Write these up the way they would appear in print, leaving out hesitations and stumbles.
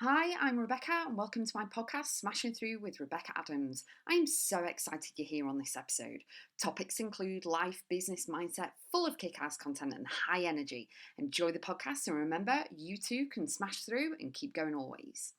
Hi, I'm Rebecca and welcome to my podcast, Smashing Through with Rebecca.x. I am so excited you're here on this episode. Topics include life, business, mindset, full of kick-ass content and high energy. Enjoy the podcast and remember, you too can smash through and keep going always.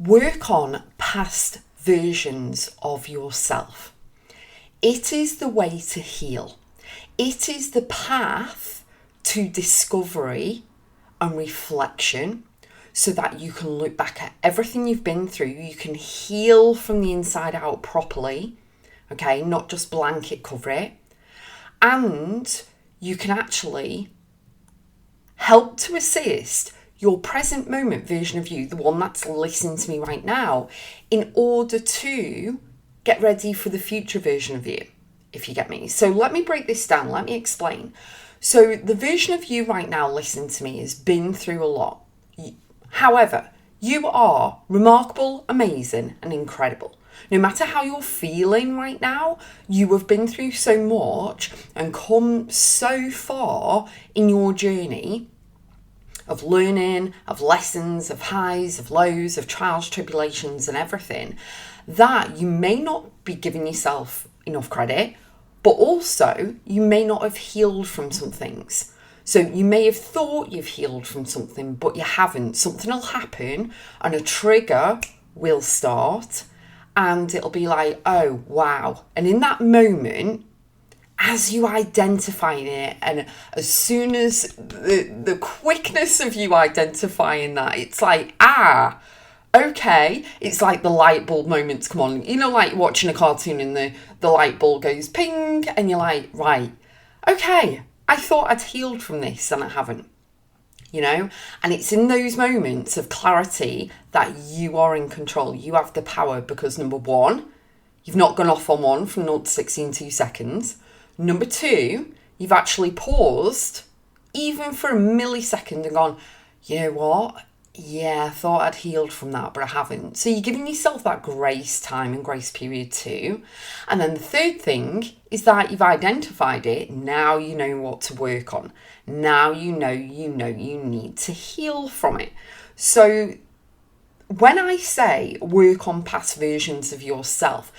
Work on past versions of yourself. It is the way to heal. It is the path to discovery and reflection so that you can look back at everything you've been through. You can heal from the inside out properly, okay, not just blanket cover it. And you can actually help to assist your present moment version of you, the one that's listening to me right now, in order to get ready for the future version of you, if you get me. So let me break this down. Let me explain. So the version of you right now listening to me has been through a lot. However, you are remarkable, amazing, and incredible. No matter how you're feeling right now, you have been through so much and come so far in your journey of learning, of lessons, of highs, of lows, of trials, tribulations, and everything, that you may not be giving yourself enough credit, but also you may not have healed from some things. So you may have thought you've healed from something, but you haven't. Something will happen and a trigger will start and it'll be like, oh, wow. And in that moment, as you identify it, and as soon as the quickness of you identifying that, it's like, okay, it's like the light bulb moments come on. You know, like watching a cartoon and the light bulb goes ping, and you're like, right, okay, I thought I'd healed from this and I haven't, you know? And it's in those moments of clarity that you are in control. You have the power because, number one, you've not gone off on one from 0 to 60 in 2 seconds. Number two, you've actually paused, even for a millisecond, and gone, you know what? Yeah, I thought I'd healed from that, but I haven't. So you're giving yourself that grace time and grace period too. And then the third thing is that you've identified it. Now you know what to work on. Now you know you need to heal from it. So when I say work on past versions of yourself,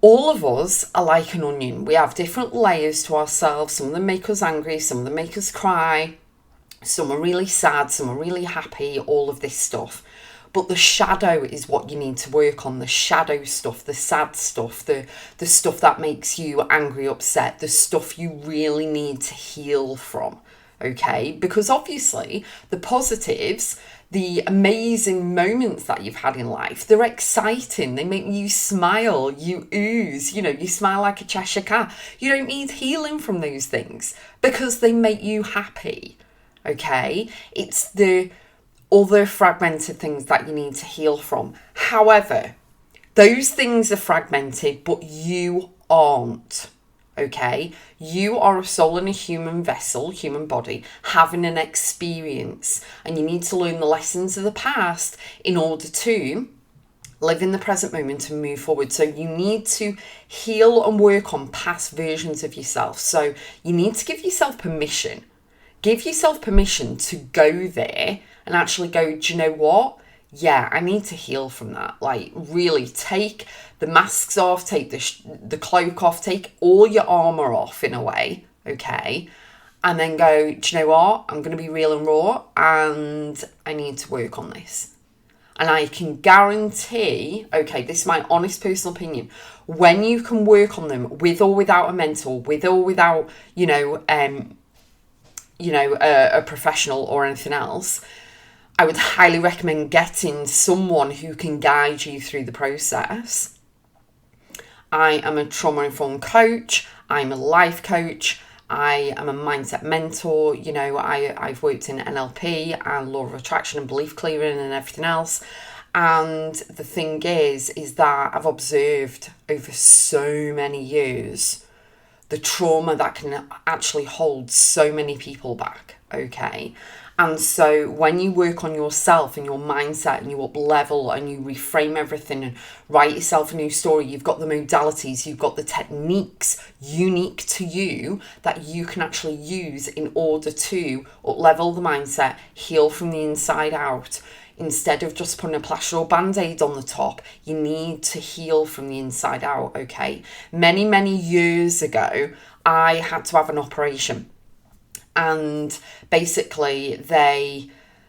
all of us are like an onion. We have different layers to ourselves. Some of them make us angry, some of them make us cry, some are really sad, some are really happy, all of this stuff. But the shadow is what you need to work on, the shadow stuff, the sad stuff, the stuff that makes you angry, upset, the stuff you really need to heal from, okay? Because obviously the positives, the amazing moments that you've had in life, they're exciting. They make you smile, you ooze, you smile like a Cheshire cat. You don't need healing from those things because they make you happy, okay? It's the other fragmented things that you need to heal from. However, those things are fragmented, but you aren't. Okay, you are a soul in a human vessel, human body, having an experience, and you need to learn the lessons of the past in order to live in the present moment and move forward. So you need to heal and work on past versions of yourself. So you need to give yourself permission. Give yourself permission to go there and actually go, do you know what? Yeah, I need to heal from that. Like, really take the masks off, take the cloak off, take all your armour off in a way, okay? And then go, do you know what? I'm going to be real and raw and I need to work on this. And I can guarantee, okay, this is my honest personal opinion, when you can work on them with or without a mentor, with or without, a professional or anything else, I would highly recommend getting someone who can guide you through the process. I am a trauma-informed coach. I'm a life coach. I am a mindset mentor. I've worked in NLP and law of attraction and belief clearing and everything else. And the thing is that I've observed over so many years the trauma that can actually hold so many people back, okay? And so when you work on yourself and your mindset and you up level and you reframe everything and write yourself a new story, you've got the modalities, you've got the techniques unique to you that you can actually use in order to up level the mindset, heal from the inside out. Instead of just putting a plaster or band-aid on the top, you need to heal from the inside out, okay? Many, many years ago, I had to have an operation. And basically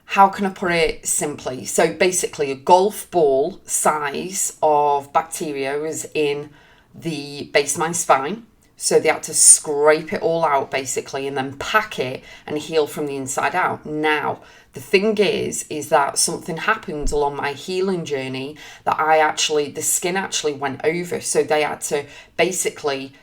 how can I put it simply? So basically a golf ball size of bacteria was in the base of my spine. So they had to scrape it all out basically and then pack it and heal from the inside out. Now, the thing is that something happened along my healing journey that the skin actually went over. So they had to basically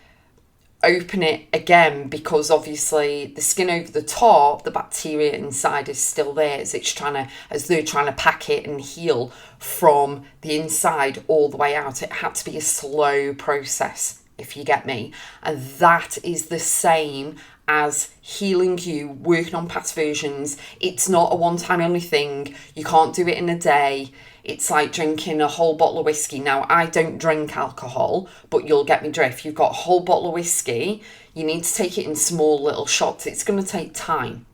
open it again because obviously the skin over the top, the bacteria inside is still there as they're trying to pack it and heal from the inside all the way out. It had to be a slow process, if you get me. And that is the same as healing you, working on past versions. It's not a one-time only thing. You can't do it in a day. It's like drinking a whole bottle of whiskey. Now, I don't drink alcohol, but you'll get me drift. You've got a whole bottle of whiskey. You need to take it in small little shots. It's going to take time,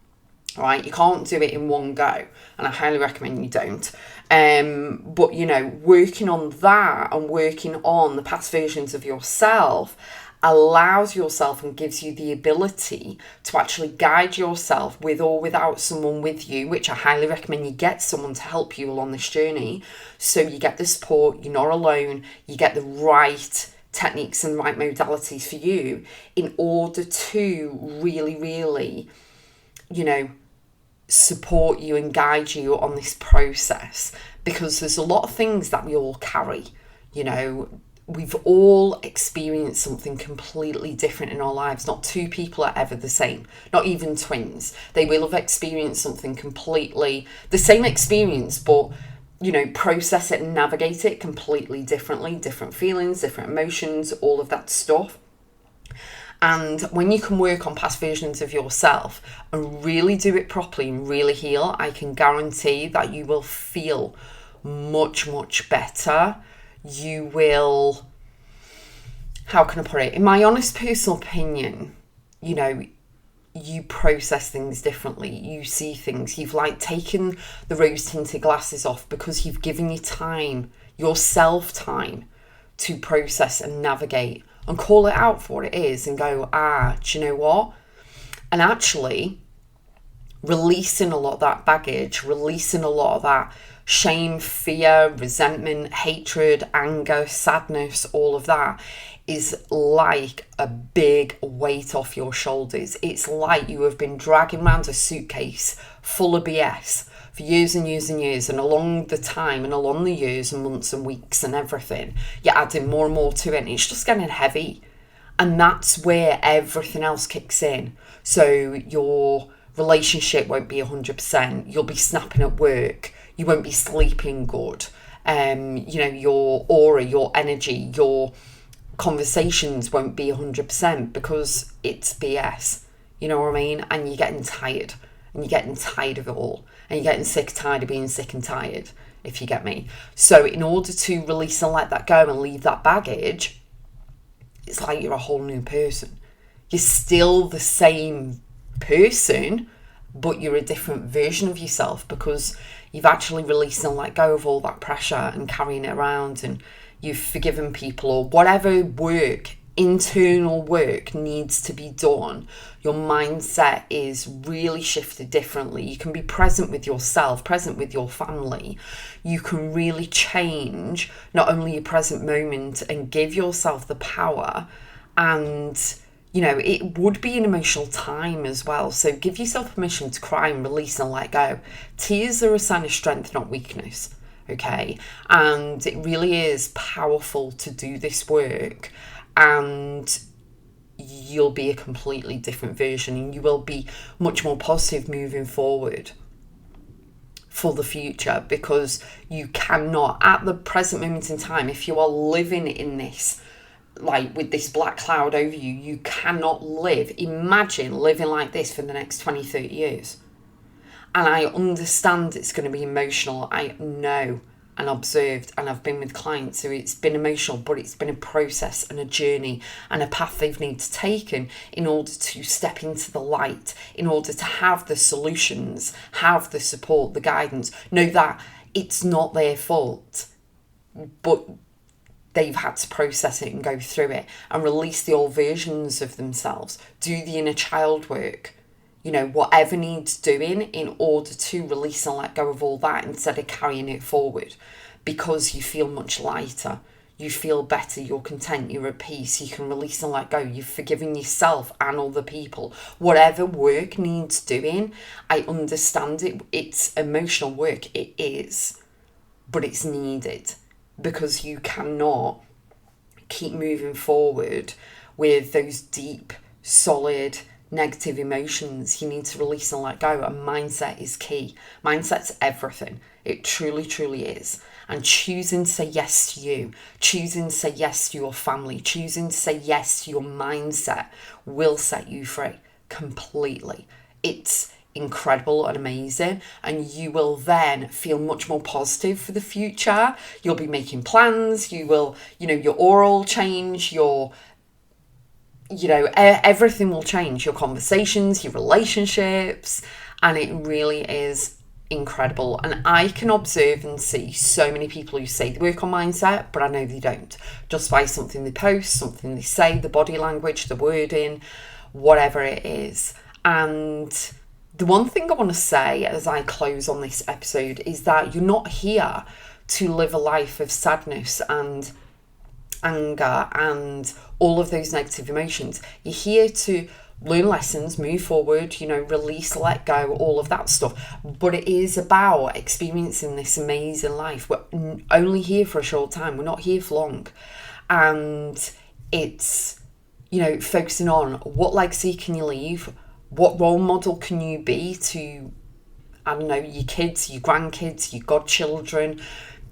all right? You can't do it in one go, and I highly recommend you don't. But, working on that and working on the past versions of yourself allows yourself and gives you the ability to actually guide yourself with or without someone with you, which I highly recommend you get someone to help you along this journey. So you get the support, you're not alone, you get the right techniques and right modalities for you in order to really, really, support you and guide you on this process. Because there's a lot of things that we all carry, We've all experienced something completely different in our lives. Not two people are ever the same, not even twins. They will have experienced something completely, the same experience, but, process it and navigate it completely differently, different feelings, different emotions, all of that stuff. And when you can work on past versions of yourself and really do it properly and really heal, I can guarantee that you will feel much, much better. You will, how can I put it? In my honest personal opinion, you process things differently. You see things. You've taken the rose tinted glasses off because you've given yourself time to process and navigate and call it out for what it is and go, do you know what? And actually releasing a lot of that baggage, releasing a lot of that shame, fear, resentment, hatred, anger, sadness, all of that is like a big weight off your shoulders. It's like you have been dragging around a suitcase full of BS for years and years and years, and along the time and along the years and months and weeks and everything, you're adding more and more to it and it's just getting heavy. And that's where everything else kicks in. So your relationship won't be 100%. You'll be snapping at work. You won't be sleeping good. Your aura, your energy, your conversations won't be 100% because it's BS. You know what I mean? And you're getting tired. And you're getting tired of it all. And you're getting sick, tired of being sick and tired, if you get me. So in order to release and let that go and leave that baggage, it's like you're a whole new person. You're still the same person, but you're a different version of yourself because you've actually released and let go of all that pressure and carrying it around, and you've forgiven people or whatever internal work needs to be done. Your mindset is really shifted differently. You can be present with yourself, present with your family. You can really change not only your present moment and give yourself the power, and it would be an emotional time as well. So give yourself permission to cry and release and let go. Tears are a sign of strength, not weakness. Okay. And it really is powerful to do this work, and you'll be a completely different version and you will be much more positive moving forward for the future, because you cannot, at the present moment in time, if you are living in this, with this black cloud over you, you cannot imagine living like this for the next 20, 30 years. And I understand it's going to be emotional. I know and observed, and I've been with clients who it's been emotional, but it's been a process and a journey and a path they've needed to take in order to step into the light, in order to have the solutions, have the support, the guidance. Know that it's not their fault, but they've had to process it and go through it and release the old versions of themselves, do the inner child work, whatever needs doing in order to release and let go of all that instead of carrying it forward, because you feel much lighter, you feel better, you're content, you're at peace, you can release and let go, you've forgiven yourself and other people. Whatever work needs doing, I understand it. It's emotional work, it is, but it's needed, because you cannot keep moving forward with those deep, solid, negative emotions. You need to release and let go, and mindset is key. Mindset's everything. It truly, truly is. And choosing to say yes to you, choosing to say yes to your family, choosing to say yes to your mindset will set you free completely. It's incredible and amazing, and you will then feel much more positive for the future. You'll be making plans, you will, your aura will change, everything will change, your conversations, your relationships, and it really is incredible. And I can observe and see so many people who say they work on mindset, but I know they don't, just by something they post, something they say, the body language, the wording, whatever it is. And the one thing I want to say as I close on this episode is that you're not here to live a life of sadness and anger and all of those negative emotions. You're here to learn lessons, move forward, release, let go, all of that stuff. But it is about experiencing this amazing life. We're only here for a short time. We're not here for long. And it's, focusing on what legacy can you leave? What role model can you be to, your kids, your grandkids, your godchildren?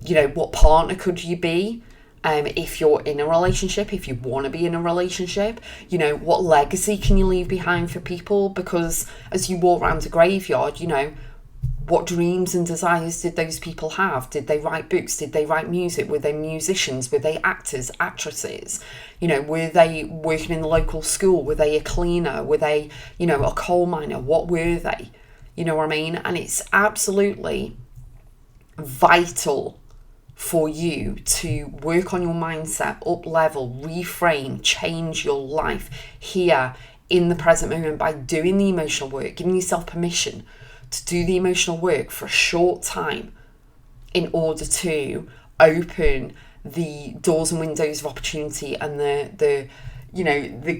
What partner could you be? If you're in a relationship, if you want to be in a relationship, what legacy can you leave behind for people? Because as you walk around a graveyard, what dreams and desires did those people have? Did they write books? Did they write music? Were they musicians? Were they actors, actresses? Were they working in the local school? Were they a cleaner? Were they, a coal miner? What were they? You know what I mean? And it's absolutely vital for you to work on your mindset, up level, reframe, change your life here in the present moment by doing the emotional work, giving yourself permission to do the emotional work for a short time in order to open the doors and windows of opportunity and the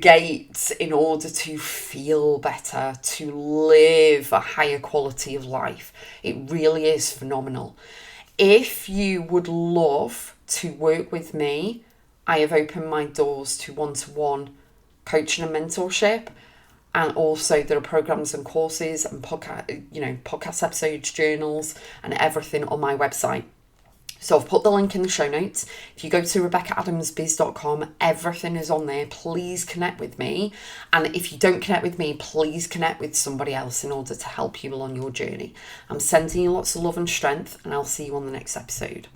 gates in order to feel better, to live a higher quality of life. It really is phenomenal. If you would love to work with me, I have opened my doors to one-to-one coaching and mentorship. And also there are programs and courses and podcast episodes, journals, and everything on my website. So I've put the link in the show notes. If you go to Rebecca.x, everything is on there. Please connect with me. And if you don't connect with me, please connect with somebody else in order to help you along your journey. I'm sending you lots of love and strength, and I'll see you on the next episode.